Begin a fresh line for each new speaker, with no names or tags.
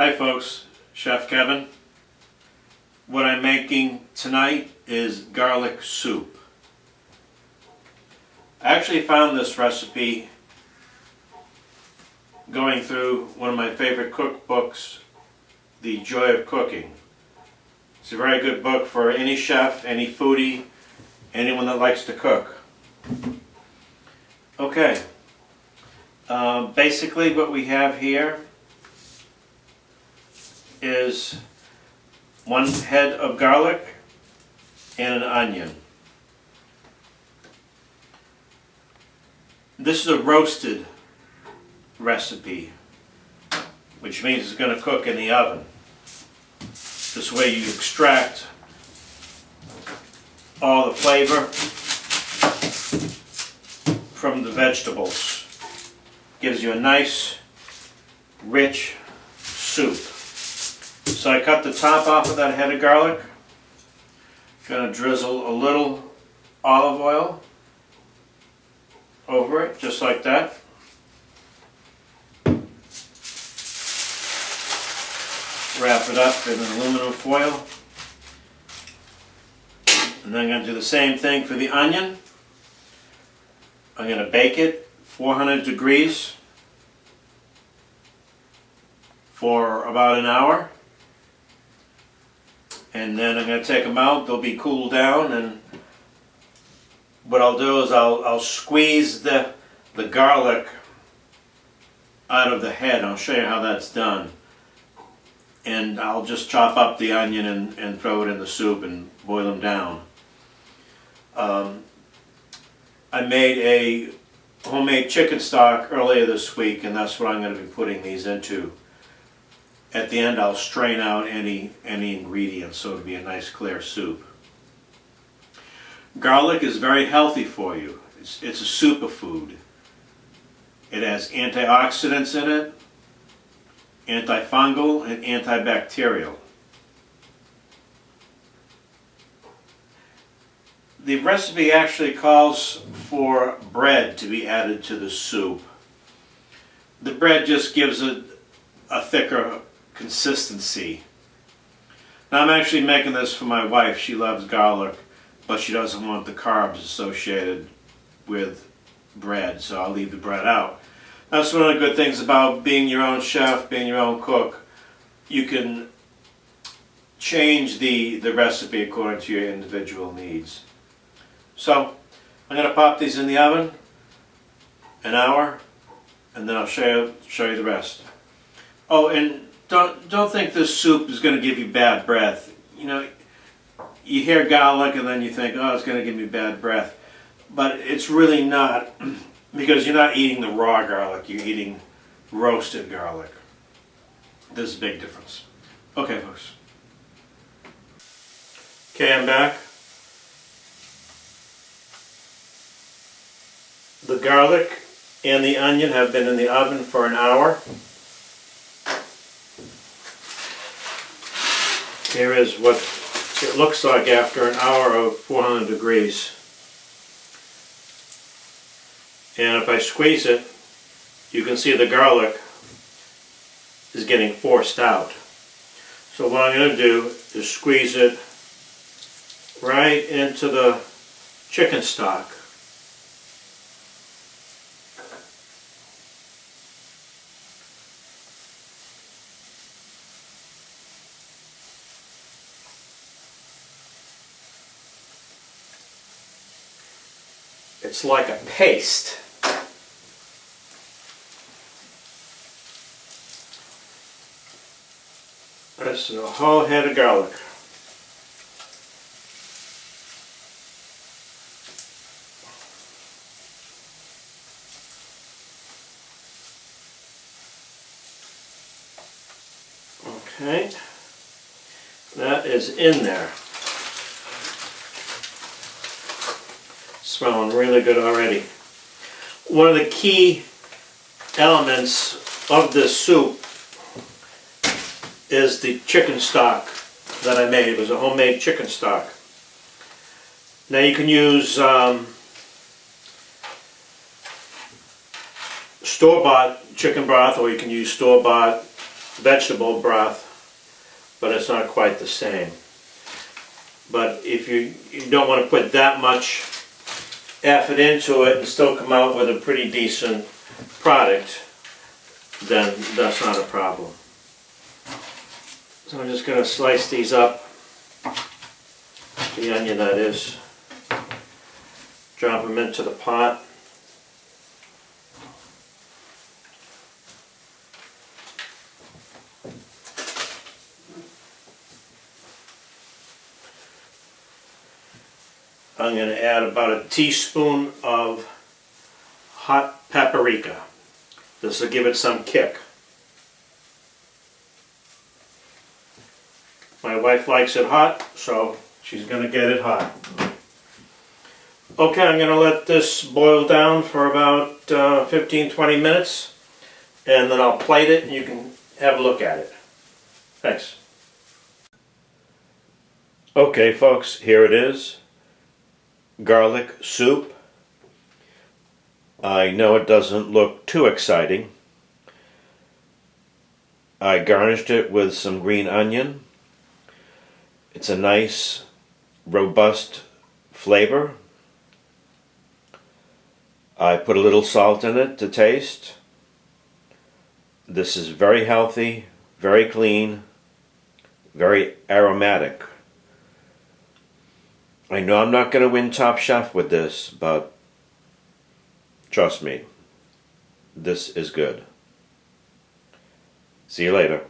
Hi folks, Chef Kevin. What I'm making tonight is garlic soup. I actually found this recipe going through one of my favorite cookbooks, The Joy of Cooking. It's a very good book for any chef, any foodie, anyone that likes to cook. Okay, basically what we have here is 1 head of garlic and an onion. This is a roasted recipe, which means it's going to cook in the oven. This way you extract all the flavor from the vegetables. Gives you a nice, rich soup. So I cut the top off of that head of garlic. Gonna drizzle a little olive oil over it, just like that. Wrap it up in an aluminum foil. And then I'm gonna do the same thing for the onion. I'm gonna bake it 400 degrees for about an hour. And then I'm going to take them out. They'll be cooled down, and what I'll do is I'll squeeze the garlic out of the head. I'll show you how that's done. And I'll just chop up the onion and throw it in the soup and boil them down. I made a homemade chicken stock earlier this week, and that's what I'm going to be putting these into. At the end, I'll strain out any ingredients, so it'll be a nice clear soup. Garlic is very healthy for you. It's a superfood. It has antioxidants in it, antifungal, and antibacterial. The recipe actually calls for bread to be added to the soup. The bread just gives it a thicker consistency. Now I'm actually making this for my wife. She loves garlic, but she doesn't want the carbs associated with bread, so I'll leave the bread out. That's one of the good things about being your own chef, being your own cook. You can change the recipe according to your individual needs. So I'm going to pop these in the oven an hour, and then I'll show you the rest. Oh, and don't think this soup is going to give you bad breath. You know, you hear garlic and then you think, oh, it's going to give me bad breath. But it's really not, because you're not eating the raw garlic, you're eating roasted garlic. There's a big difference. Okay, folks. Okay, I'm back. The garlic and the onion have been in the oven for an hour. Here is what it looks like after an hour of 400 degrees. And if I squeeze it, you can see the garlic is getting forced out. So what I'm going to do is squeeze it right into the chicken stock. It's like a paste. That's a whole head of garlic. Okay, that is in there. Smelling really good already. One of the key elements of this soup is the chicken stock that I made. It was a homemade chicken stock. Now you can use store-bought chicken broth, or you can use store-bought vegetable broth, but it's not quite the same. But if you don't want to put that much effort into it and still come out with a pretty decent product, then that's not a problem. So I'm just going to slice these up, the onion that is, drop them into the pot. I'm going to add about a teaspoon of hot paprika. This will give it some kick. My wife likes it hot, so she's going to get it hot. Okay, I'm going to let this boil down for about 15-20 minutes, and then I'll plate it and you can have a look at it. Thanks. Okay folks, here it is. Garlic soup. I know it doesn't look too exciting. I garnished it with some green onion. It's a nice, robust flavor. I put a little salt in it to taste. This is very healthy, very clean, very aromatic. I know I'm not going to win Top Chef with this, but trust me, this is good. See you later.